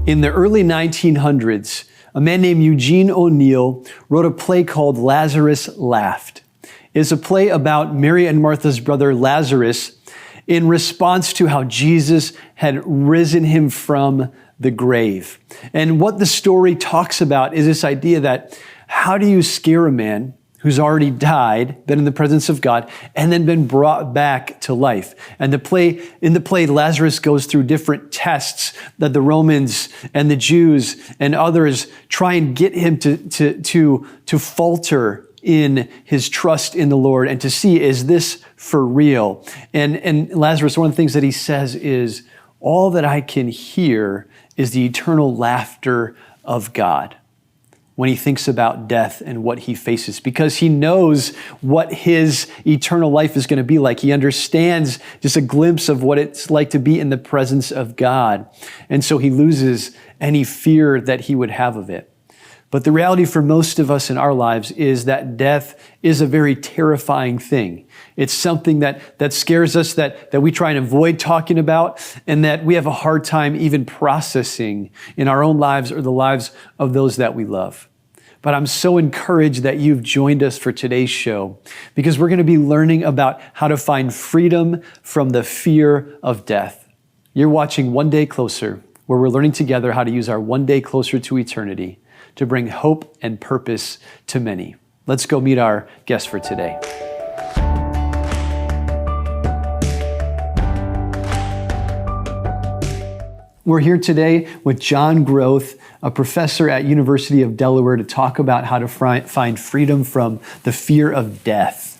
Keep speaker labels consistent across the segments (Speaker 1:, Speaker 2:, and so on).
Speaker 1: In the early 1900s, a man named Eugene O'Neill wrote a play called Lazarus Laughed. It's a play about Mary and Martha's brother Lazarus in response to how Jesus had risen him from the grave. And what the story talks about is this idea that how do you scare a man who's already died, been in the presence of God, and then been brought back to life? And in the play, Lazarus goes through different tests that the Romans and the Jews and others try and get him to falter in his trust in the Lord and to see, is this for real? And Lazarus, one of the things that he says is, all that I can hear is the eternal laughter of God when he thinks about death and what he faces, because he knows what his eternal life is going to be like. He understands just a glimpse of what it's like to be in the presence of God. And so he loses any fear that he would have of it. But the reality for most of us in our lives is that death is a very terrifying thing. It's something that scares us, that we try and avoid talking about, and that we have a hard time even processing in our own lives or the lives of those that we love. But I'm so encouraged that you've joined us for today's show, because we're going to be learning about how to find freedom from the fear of death. You're watching One Day Closer, where we're learning together how to use our one day closer to eternity to bring hope and purpose to many. Let's go meet our guest for today. We're here today with John Groth, a professor at University of Delaware, to talk about how to find freedom from the fear of death.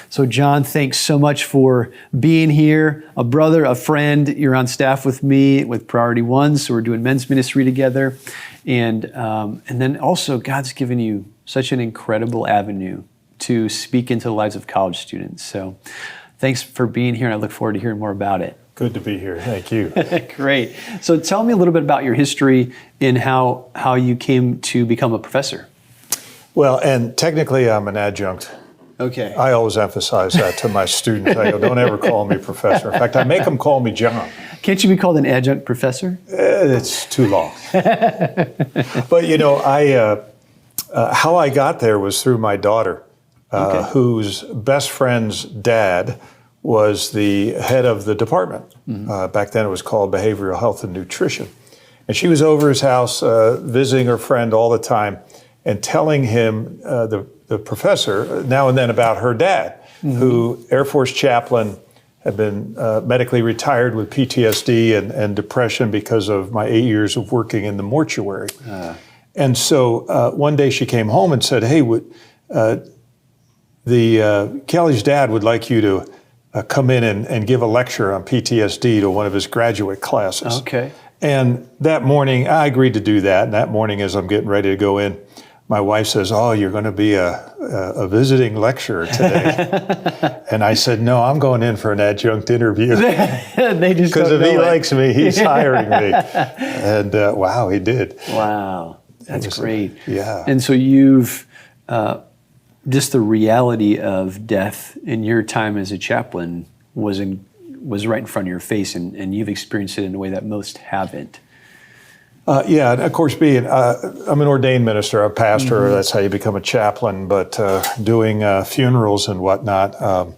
Speaker 1: So John, thanks so much for being here. A brother, a friend, you're on staff with me with Priority One, so we're doing men's ministry together. And then also, God's given you such an incredible avenue to speak into the lives of college students. So thanks for being here, and I look forward to hearing more about it.
Speaker 2: Good to be here. Thank you.
Speaker 1: Great. So tell me a little bit about your history and how you came to become a professor.
Speaker 2: Well, and technically I'm an adjunct.
Speaker 1: Okay.
Speaker 2: I always emphasize that to my students. I go, don't ever call me professor. In fact, I make them call me John.
Speaker 1: Can't you be called an adjunct professor?
Speaker 2: It's too long. But how I got there was through my daughter, whose best friend's dad was the head of the department. Mm-hmm. Back then it was called Behavioral Health and Nutrition. And she was over his house visiting her friend all the time and telling him, the professor, now and then about her dad, mm-hmm. who, Air Force chaplain, had been medically retired with PTSD and depression because of my 8 years of working in the mortuary. And so one day she came home and said, hey, Kelly's dad would like you to come in and give a lecture on PTSD to one of his graduate classes.
Speaker 1: Okay.
Speaker 2: And that morning, I agreed to do that. And that morning, as I'm getting ready to go in, my wife says, oh, you're going to be a visiting lecturer today. And I said, no, I'm going in for an adjunct interview.
Speaker 1: They just
Speaker 2: because if he likes me, he's hiring me. And wow, he did.
Speaker 1: Wow, that's great.
Speaker 2: Yeah.
Speaker 1: And so you've, just the reality of death in your time as a chaplain was right in front of your face, and you've experienced it in a way that most haven't.
Speaker 2: Yeah, and of course, I'm an ordained minister, a pastor. Mm-hmm. That's how you become a chaplain. But doing funerals and whatnot, and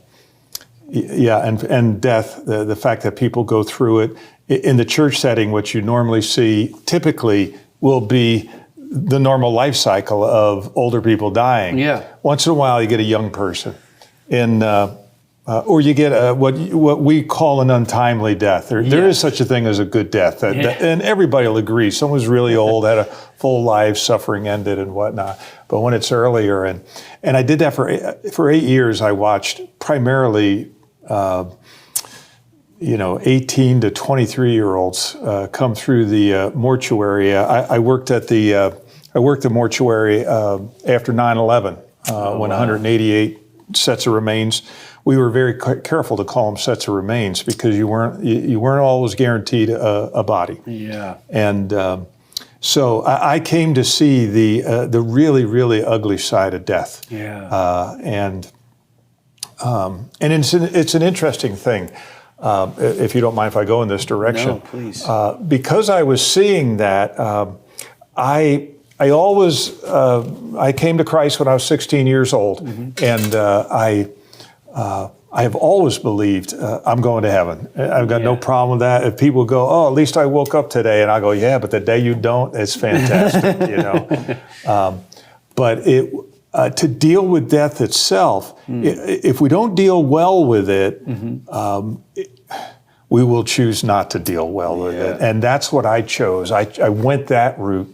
Speaker 2: death, the fact that people go through it in the church setting, what you normally see typically will be the normal life cycle of older people dying.
Speaker 1: Yeah.
Speaker 2: Once in a while, you get a young person, or you get what we call an untimely death. There is such a thing as a good death, and everybody will agree. Someone's really old, had a full life, suffering ended, and whatnot. But when it's earlier, and I did that for 8 years, I watched primarily, 18 to 23-year-olds come through the mortuary. I worked at the mortuary after 9/11 when 188 sets of remains. We were very careful to call them sets of remains because you weren't always guaranteed a body. Yeah. And so I came to see the really, really ugly side of death. Yeah. And it's an interesting thing. if you don't mind if I go in this direction.
Speaker 1: No, please.
Speaker 2: Because I was seeing that, I came to Christ when I was 16 years old, and I have always believed I'm going to heaven. I've got no problem with that. If people go, oh, at least I woke up today, and I go, yeah, but the day you don't, it's fantastic, But to deal with death itself, if we don't deal well with it, we will choose not to deal well with it. And that's what I chose. I went that route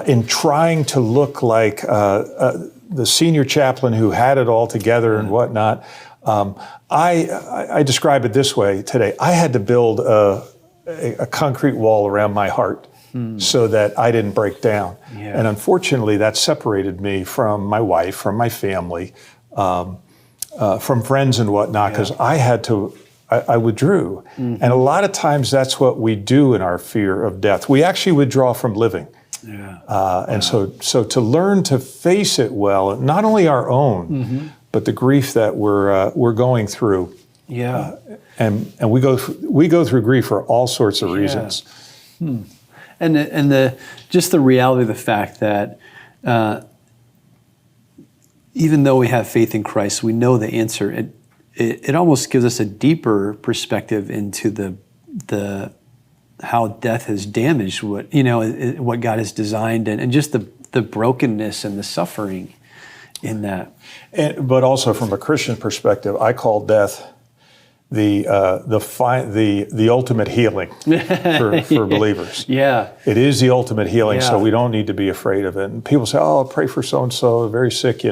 Speaker 2: in trying to look like the senior chaplain who had it all together and whatnot. I describe it this way today. I had to build a concrete wall around my heart so that I didn't break down. And unfortunately, that separated me from my wife, from my family, from friends and whatnot, because I withdrew. And a lot of times that's what we do in our fear of death. We actually withdraw from living. And so to learn to face it well, not only our own, but the grief that we're going through. And we go through grief for all sorts of reasons.
Speaker 1: And just the reality of the fact that even though we have faith in Christ, we know the answer. It almost gives us a deeper perspective into the how death has damaged what God has designed, and just the brokenness and the suffering in that.
Speaker 2: But also from a Christian perspective, I call death the ultimate healing for believers. It is the ultimate healing, so we don't need to be afraid of it. And people say, "Oh, I'll pray for so and so, very sick,"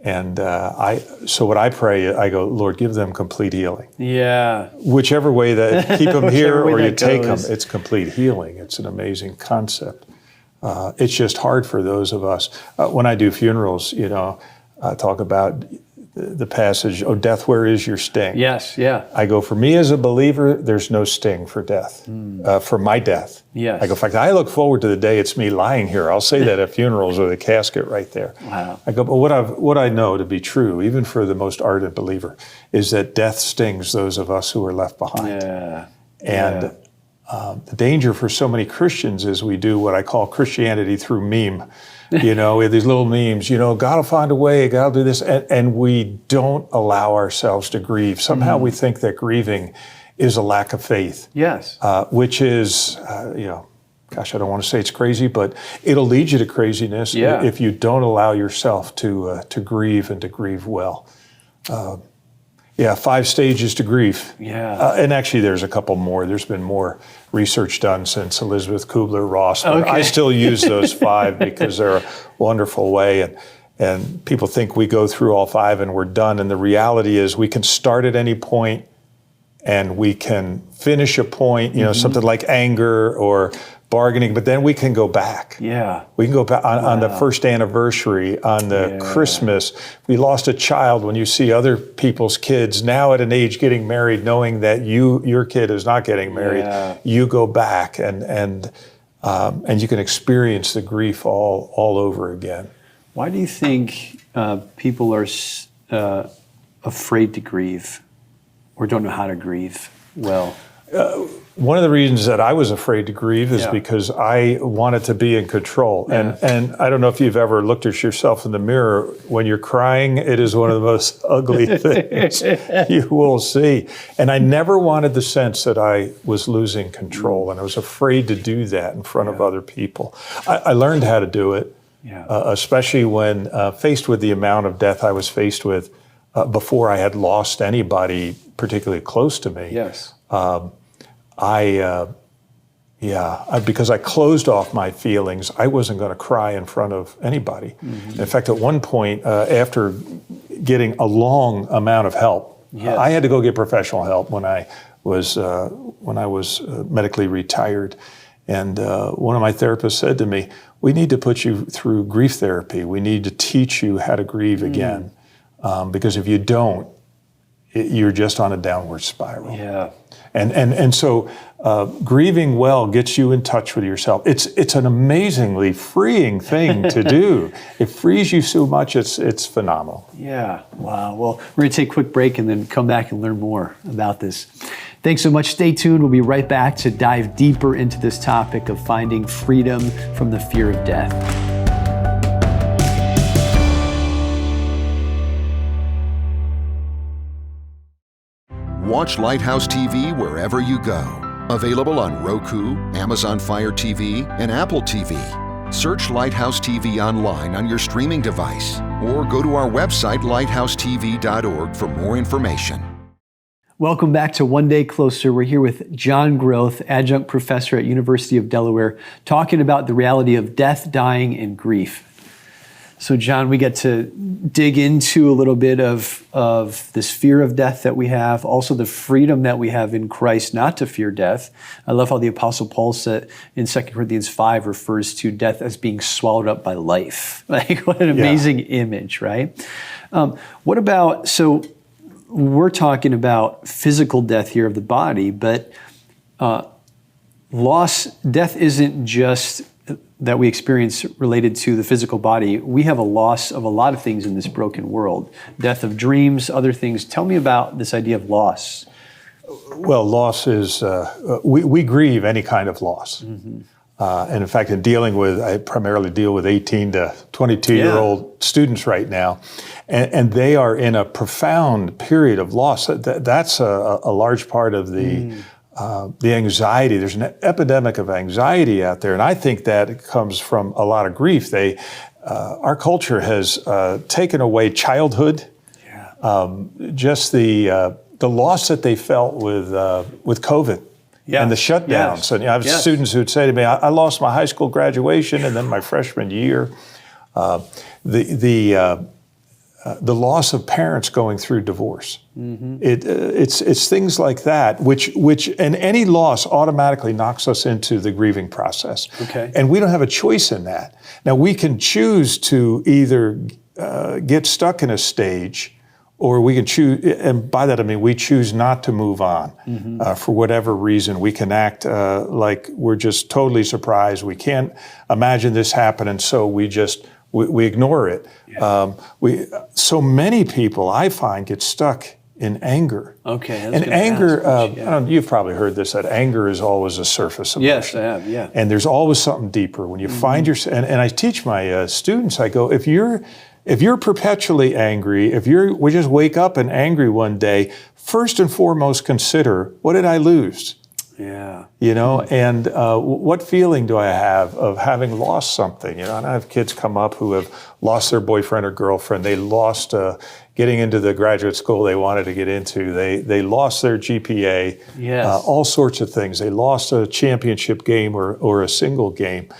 Speaker 2: And so what I pray, I go, Lord, give them complete healing. Whichever way that keep them here or you take them, it's complete healing. It's an amazing concept. It's just hard for those of us. When I do funerals, I talk about the passage, "Oh, death, where is your sting?" I go, for me as a believer, there's no sting for death, for my death. I go, in fact, I look forward to the day it's me lying here. I'll say that at funerals with a casket right there. I go, but what I know to be true, even for the most ardent believer, is that death stings those of us who are left behind. And the danger for so many Christians is we do what I call Christianity through meme. We have these little memes, God will find a way, God will do this, and we don't allow ourselves to grieve. Somehow we think that grieving is a lack of faith. Which is, gosh, I don't want to say it's crazy, but it'll lead you to craziness if you don't allow yourself to grieve and to grieve well. 5 stages to grief. And actually there's a couple more. There's been more research done since Elizabeth Kubler-Ross, but I still use those 5 because they're a wonderful way. And people think we go through all 5 and we're done. And the reality is we can start at any point and we can finish a point, something like anger or bargaining, but then we can go back. We can go back on the first anniversary, on the Christmas. We lost a child. When you see other people's kids now at an age getting married, knowing that your kid is not getting married, you go back and you can experience the grief all over again.
Speaker 1: Why do you think people are afraid to grieve or don't know how to grieve well?
Speaker 2: One of the reasons that I was afraid to grieve is because I wanted to be in control. And I don't know if you've ever looked at yourself in the mirror. When you're crying, it is one of the most ugly things you will see. And I never wanted the sense that I was losing control. And I was afraid to do that in front of other people. I learned how to do it, especially when faced with the amount of death I was faced with before I had lost anybody particularly close to me. Because I closed off my feelings, I wasn't going to cry in front of anybody. In fact, at one point, after getting a long amount of help, I had to go get professional help when I was medically retired. And one of my therapists said to me, "We need to put you through grief therapy. We need to teach you how to grieve again, because if you don't, you're just on a downward spiral.
Speaker 1: Yeah.
Speaker 2: And so grieving well gets you in touch with yourself. It's an amazingly freeing thing to do. It frees you so much. It's phenomenal.
Speaker 1: Yeah. Wow. Well, we're going to take a quick break and then come back and learn more about this. Thanks so much. Stay tuned. We'll be right back to dive deeper into this topic of finding freedom from the fear of death.
Speaker 3: Watch Lighthouse TV wherever you go. Available on Roku, Amazon Fire TV, and Apple TV. Search Lighthouse TV online on your streaming device or go to our website, lighthousetv.org, for more information.
Speaker 1: Welcome back to One Day Closer. We're here with John Groth, adjunct professor at University of Delaware, talking about the reality of death, dying, and grief. So, John, we get to dig into a little bit of this fear of death that we have, also the freedom that we have in Christ not to fear death. I love how the Apostle Paul said in 2 Corinthians 5 refers to death as being swallowed up by life. Like, what an amazing image, right? What about, so we're talking about physical death here of the body, but death isn't just that we experience related to the physical body. We have a loss of a lot of things in this broken world. Death of dreams, other things. Tell me about this idea of loss.
Speaker 2: Well, loss is, we grieve any kind of loss. Mm-hmm. And in fact, I primarily deal with 18 to 22-year-old students right now. And they are in a profound period of loss. That's a large part of the anxiety. There's an epidemic of anxiety out there, and I think that comes from a lot of grief. Our culture has taken away childhood, just the loss that they felt with COVID and the shutdowns.
Speaker 1: Yes.
Speaker 2: And I have students who'd say to me, "I lost my high school graduation and then my freshman year." The loss of parents going through divorce. Mm-hmm. It's things like that, which and any loss automatically knocks us into the grieving process.
Speaker 1: Okay.
Speaker 2: And we don't have a choice in that. Now we can choose to either get stuck in a stage, or we can choose, and by that I mean we choose not to move on. Mm-hmm. For whatever reason. We can act like we're just totally surprised. We can't imagine this happening, so we ignore it. Yeah. So many people, I find, get stuck in anger.
Speaker 1: Okay.
Speaker 2: And anger, you've probably heard this, that anger is always a surface emotion.
Speaker 1: Yes, I have, yeah.
Speaker 2: And there's always something deeper. When you find yourself, and I teach my students, I go, if you're perpetually angry, we just wake up and angry one day, first and foremost consider, what did I lose?
Speaker 1: Yeah.
Speaker 2: And what feeling do I have of having lost something? And I have kids come up who have lost their boyfriend or girlfriend. They lost getting into the graduate school they wanted to get into. They lost their GPA.
Speaker 1: Yes.
Speaker 2: All sorts of things. They lost a championship game or a single game.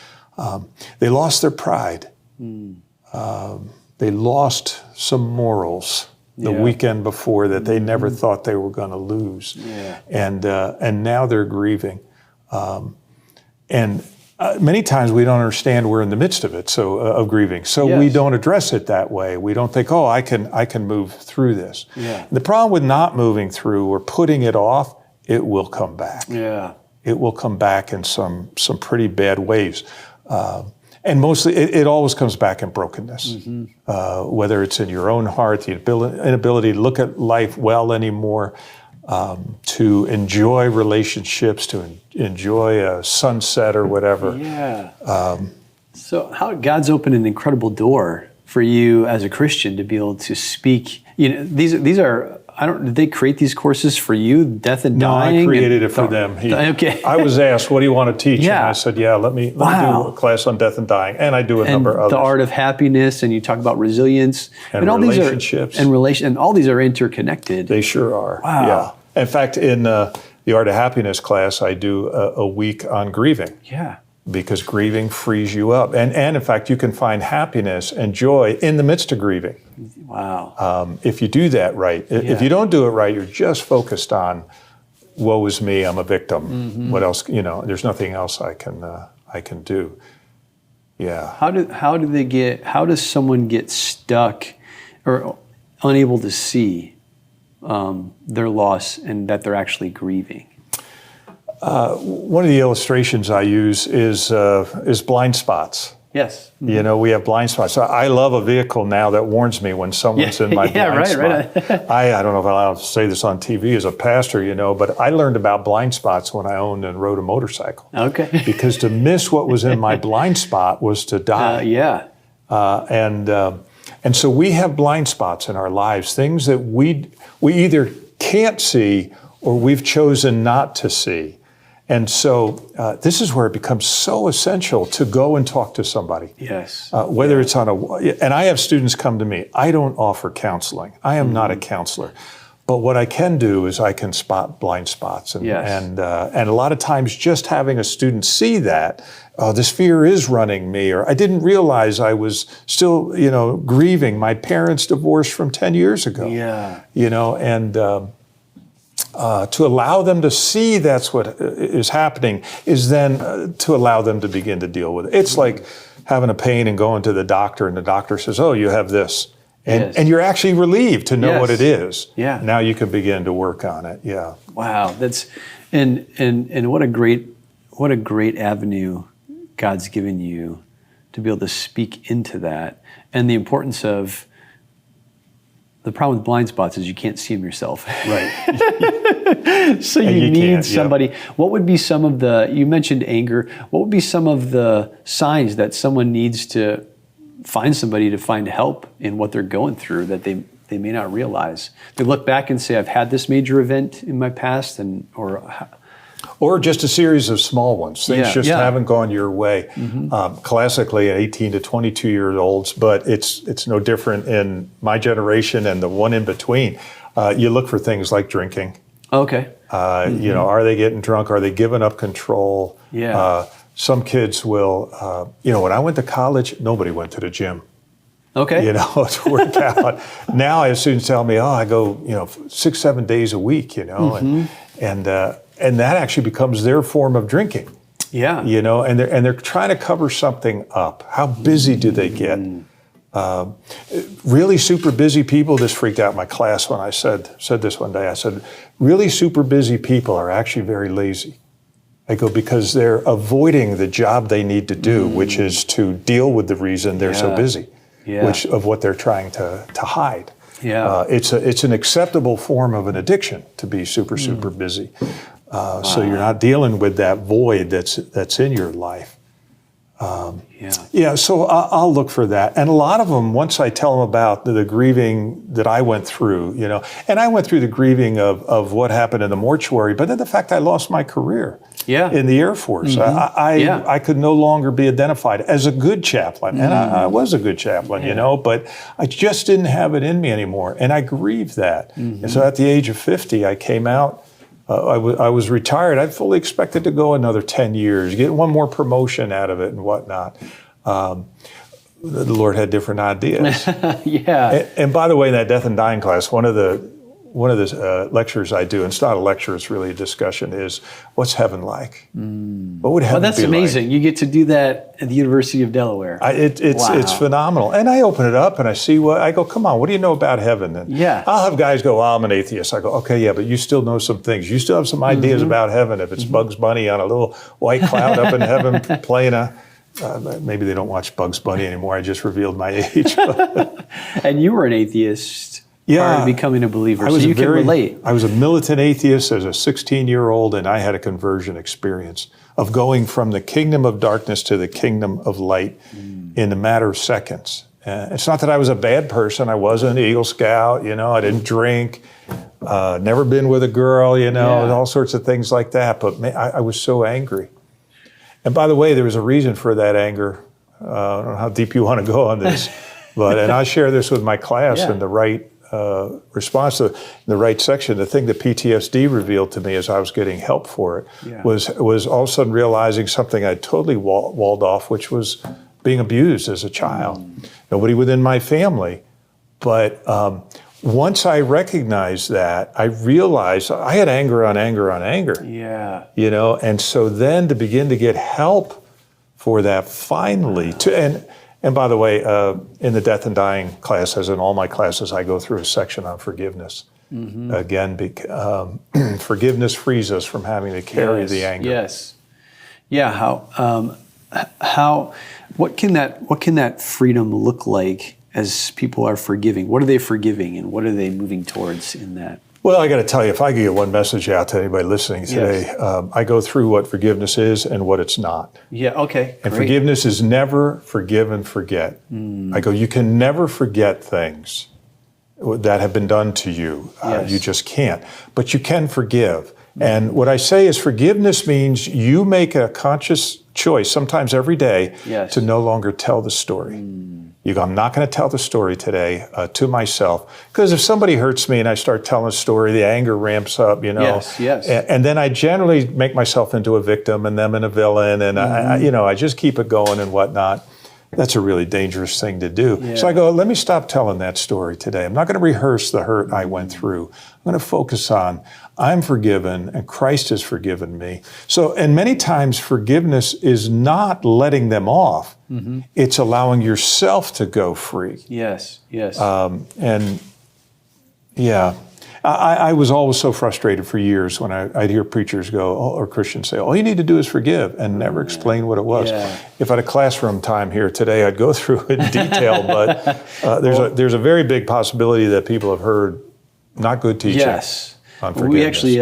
Speaker 2: They lost their pride. They lost some morals the weekend before that they never thought they were going to lose. Yeah. And now they're grieving. Many times we don't understand we're in the midst of it, of grieving. So we don't address it that way. We don't think, I can move through this. Yeah. The problem with not moving through or putting it off, it will come back. Yeah. It will come back in some pretty bad ways. And mostly, it always comes back in brokenness, whether it's in your own heart, the inability to look at life well anymore, to enjoy relationships, to enjoy a sunset or whatever. Yeah.
Speaker 1: So how God's opened an incredible door for you as a Christian to be able to speak. These are, did they create these courses for you, death and dying?
Speaker 2: No, I created it for them. I was asked, what do you want to teach? And I said, let me do a class on death and dying. And I do a number of others.
Speaker 1: The art of happiness, and you talk about resilience.
Speaker 2: And all relationships.
Speaker 1: And all these are interconnected.
Speaker 2: They sure are.
Speaker 1: Wow.
Speaker 2: Yeah. In fact, in the art of happiness class, I do a week on grieving.
Speaker 1: Yeah.
Speaker 2: Because grieving frees you up. And in fact, you can find happiness and joy in the midst of grieving.
Speaker 1: Wow.
Speaker 2: If you do that right. If you don't do it right, you're just focused on, woe is me, I'm a victim. Mm-hmm. What else, there's nothing else I can do. Yeah.
Speaker 1: How does someone get stuck or unable to see their loss and that they're actually grieving?
Speaker 2: One of the illustrations I use is blind spots.
Speaker 1: Yes.
Speaker 2: You know, we have blind spots. So I love a vehicle now that warns me when someone's in my blind spot.
Speaker 1: Right.
Speaker 2: I don't know if I'm allowed to say this on TV as a pastor, you know, but I learned about blind spots when I owned and rode a motorcycle.
Speaker 1: Okay.
Speaker 2: Because to miss what was in my blind spot was to die. And so we have blind spots in our lives, things that we either can't see or we've chosen not to see. And so this is where it becomes so essential to go and talk to somebody.
Speaker 1: Yes.
Speaker 2: Whether it's and I have students come to me. I don't offer counseling. I am not a counselor. But what I can do is I can spot blind spots. And a lot of times just having a student see that, oh, this fear is running me, or I didn't realize I was still, you know, grieving. My parents divorced from 10 years ago.
Speaker 1: Yeah.
Speaker 2: You know, and to allow them to see that's what is happening is then to allow them to begin to deal with it. It's like having a pain and going to the doctor, and the doctor says, oh, you have this. And you're actually relieved to know what it is.
Speaker 1: Yeah.
Speaker 2: Now you can begin to work on it. Yeah.
Speaker 1: Wow. That's and what a great avenue God's given you to be able to speak into that, and the importance of the problem with blind spots is you can't see them yourself.
Speaker 2: Right.
Speaker 1: So you need somebody. Yeah. What would be some of you mentioned anger, what would be some of the signs that someone needs to find somebody to find help in what they're going through that they may not realize? They look back and say, I've had this major event in my past,
Speaker 2: or just a series of small ones. Things haven't gone your way. Mm-hmm. Classically, 18 to 22-year-olds, but it's no different in my generation and the one in between. You look for things like drinking.
Speaker 1: Okay.
Speaker 2: You know, are they getting drunk? Are they giving up control?
Speaker 1: Yeah.
Speaker 2: Some kids will, you know, when I went to college, nobody went to the gym.
Speaker 1: Okay.
Speaker 2: You know, to work out. Now I have students tell me, I go, you know, 6-7 days a week, you know, and that actually becomes their form of drinking.
Speaker 1: Yeah.
Speaker 2: You know, and they're trying to cover something up. How busy do they get? Really super busy people, this freaked out my class when I said this one day. I said, really super busy people are actually very lazy. I go, because they're avoiding the job they need to do, which is to deal with the reason they're so busy, which of what they're trying to hide.
Speaker 1: Yeah.
Speaker 2: It's an acceptable form of an addiction to be super busy. So you're not dealing with that void that's in your life. So I'll look for that. And a lot of them, once I tell them about the grieving that I went through, you know, and I went through the grieving of what happened in the mortuary, but then the fact I lost my career in the Air Force. I could no longer be identified as a good chaplain. And I was a good chaplain, you know, but I just didn't have it in me anymore. And I grieved that. And so at the age of 50, I came out. I was retired. I fully expected to go another 10 years, get one more promotion out of it and whatnot. The Lord had different ideas. And by the way, in that death and dying class, one of the lectures I do, and it's not a lecture, it's really a discussion, is what's heaven like? What would heaven be like?
Speaker 1: That's amazing. You get to do that at the University of Delaware.
Speaker 2: It's phenomenal. And I open it up and I see I go, come on, what do you know about heaven? And I'll have guys go, I'm an atheist. I go, okay, yeah, but you still know some things. You still have some ideas about heaven. If it's Bugs Bunny on a little white cloud up in heaven playing maybe they don't watch Bugs Bunny anymore. I just revealed my age.
Speaker 1: And you were an atheist prior to becoming a believer, so you can relate.
Speaker 2: I was a militant atheist as a 16-year-old, and I had a conversion experience of going from the kingdom of darkness to the kingdom of light in a matter of seconds. It's not that I was a bad person. I wasn't an Eagle Scout, you know, I didn't drink, never been with a girl, you know, all sorts of things like that. But I was so angry. And by the way, there was a reason for that anger. I don't know how deep you want to go on this, and I share this with my class in the right response to the right section. The thing that PTSD revealed to me as I was getting help for it was all of a sudden realizing something I totally walled off, which was being abused as a child. Nobody within my family, but once I recognized that, I realized I had anger on anger on anger.
Speaker 1: Yeah.
Speaker 2: You know, and so then to begin to get help for that finally, and by the way, in the death and dying class, as in all my classes, I go through a section on forgiveness. Again, forgiveness frees us from having to carry the anger.
Speaker 1: Yes. Yeah. What can that freedom look like as people are forgiving? What are they forgiving, and what are they moving towards in that?
Speaker 2: Well, I got to tell you, if I could get one message out to anybody listening today, I go through what forgiveness is and what it's not.
Speaker 1: Yeah, okay.
Speaker 2: And
Speaker 1: great.
Speaker 2: forgiveness is never forgive and forget. I go, you can never forget things that have been done to you.
Speaker 1: Yes.
Speaker 2: You just can't. But you can forgive. And what I say is forgiveness means you make a conscious choice, sometimes every day, to no longer tell the story. You go, I'm not going to tell the story today to myself. Because if somebody hurts me and I start telling a story, the anger ramps up,
Speaker 1: Yes.
Speaker 2: And then I generally make myself into a victim and them in a villain. And I just keep it going and whatnot. That's a really dangerous thing to do.
Speaker 1: Yeah.
Speaker 2: So I go, let me stop telling that story today. I'm not going to rehearse the hurt I went through. I'm going to focus on, I'm forgiven and Christ has forgiven me. So, and many times forgiveness is not letting them off. It's allowing yourself to go free.
Speaker 1: Yes.
Speaker 2: I was always so frustrated for years when I'd hear preachers go, or Christians say, all you need to do is forgive, and never explain what it was.
Speaker 1: Yeah.
Speaker 2: If I had a classroom time here today, I'd go through it in detail, but there's a very big possibility that people have heard not good teaching on forgiveness.
Speaker 1: We actually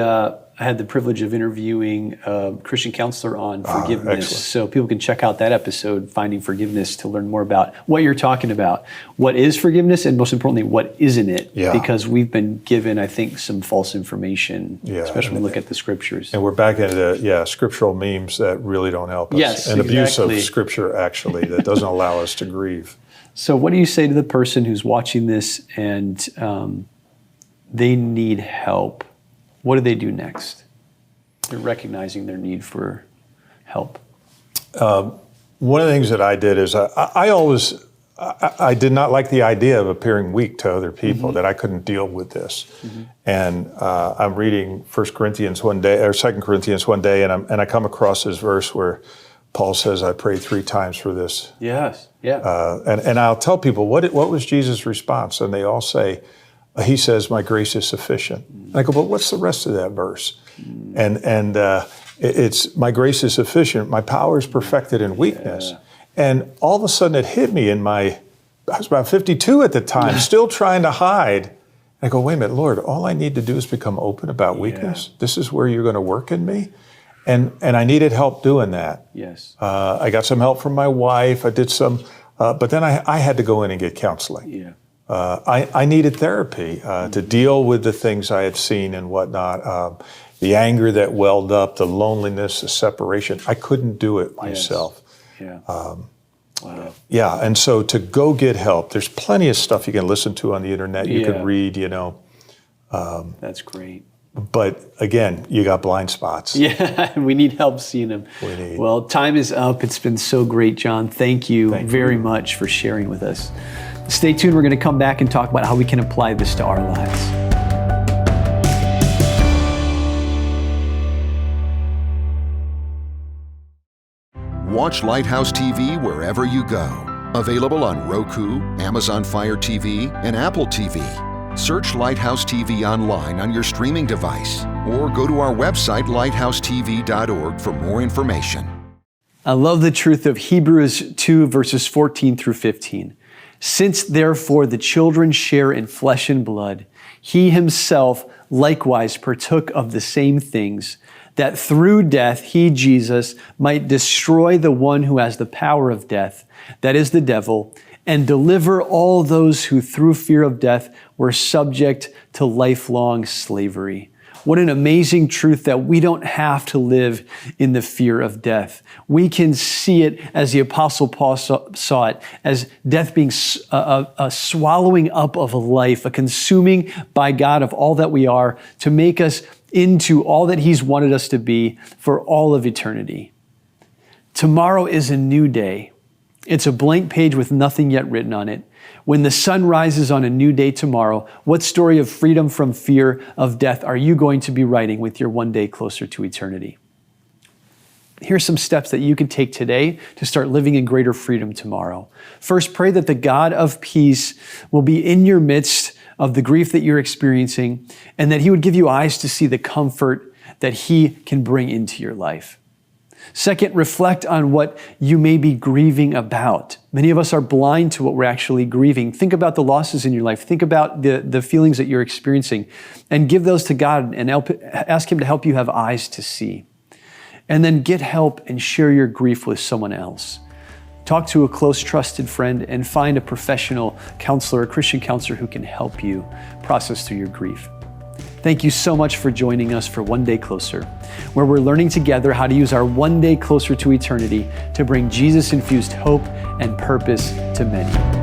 Speaker 1: had the privilege of interviewing a Christian counselor on forgiveness.
Speaker 2: Excellent.
Speaker 1: So people can check out that episode, Finding Forgiveness, to learn more about what you're talking about. What is forgiveness, and most importantly, what isn't it?
Speaker 2: Yeah.
Speaker 1: Because we've been given, I think, some false information, especially when we look at the scriptures.
Speaker 2: And we're back into, scriptural memes that really don't help us.
Speaker 1: Yes,
Speaker 2: and abuse
Speaker 1: exactly.
Speaker 2: of scripture, actually, that doesn't allow us to grieve.
Speaker 1: So what do you say to the person who's watching this and they need help? What do they do next? They're recognizing their need for help.
Speaker 2: One of the things that I did is I did not like the idea of appearing weak to other people, that I couldn't deal with this. And I'm reading 1 Corinthians one day, or 2 Corinthians one day, and I come across this verse where Paul says, I prayed 3 times for this.
Speaker 1: Yes, yeah.
Speaker 2: And I'll tell people, what was Jesus' response? And they all say, he says, my grace is sufficient. And I go, but what's the rest of that verse? And it's, my grace is sufficient. My power is perfected in weakness. And all of a sudden it hit me I was about 52 at the time, still trying to hide. And I go, wait a minute, Lord, all I need to do is become open about weakness. This is where you're going to work in me. And I needed help doing that.
Speaker 1: Yes.
Speaker 2: I got some help from my wife. I did some, but then I had to go in and get counseling.
Speaker 1: Yeah.
Speaker 2: I needed therapy to deal with the things I had seen and whatnot. The anger that welled up, the loneliness, the separation. I couldn't do it myself.
Speaker 1: Yes.
Speaker 2: Wow. Yeah, and so to go get help, there's plenty of stuff you can listen to on the internet. You can read,
Speaker 1: That's great.
Speaker 2: But again, you got blind spots.
Speaker 1: Yeah, we need help seeing them. Well, time is up. It's been so great, John. Thank you very much for sharing with us. Stay tuned. We're going to come back and talk about how we can apply this to our lives.
Speaker 3: Watch Lighthouse TV wherever you go. Available on Roku, Amazon Fire TV, and Apple TV. Search Lighthouse TV online on your streaming device, or go to our website, lighthousetv.org, for more information.
Speaker 1: I love the truth of Hebrews 2, verses 14 through 15. Since therefore the children share in flesh and blood, he himself likewise partook of the same things, that through death he, Jesus, might destroy the one who has the power of death, that is the devil, and deliver all those who through fear of death were subject to lifelong slavery. What an amazing truth that we don't have to live in the fear of death. We can see it as the Apostle Paul saw it, as death being a swallowing up of life, a consuming by God of all that we are to make us into all that he's wanted us to be for all of eternity. Tomorrow is a new day. It's a blank page with nothing yet written on it. When the sun rises on a new day tomorrow, what story of freedom from fear of death are you going to be writing with your one day closer to eternity? Here's some steps that you can take today to start living in greater freedom tomorrow. First, pray that the God of peace will be in your midst of the grief that you're experiencing, and that He would give you eyes to see the comfort that He can bring into your life. Second, reflect on what you may be grieving about. Many of us are blind to what we're actually grieving. Think about the losses in your life. Think about the feelings that you're experiencing, and give those to God and ask Him to help you have eyes to see. And then get help and share your grief with someone else. Talk to a close, trusted friend and find a professional counselor, a Christian counselor who can help you process through your grief. Thank you so much for joining us for One Day Closer, where we're learning together how to use our one day closer to eternity to bring Jesus-infused hope and purpose to many.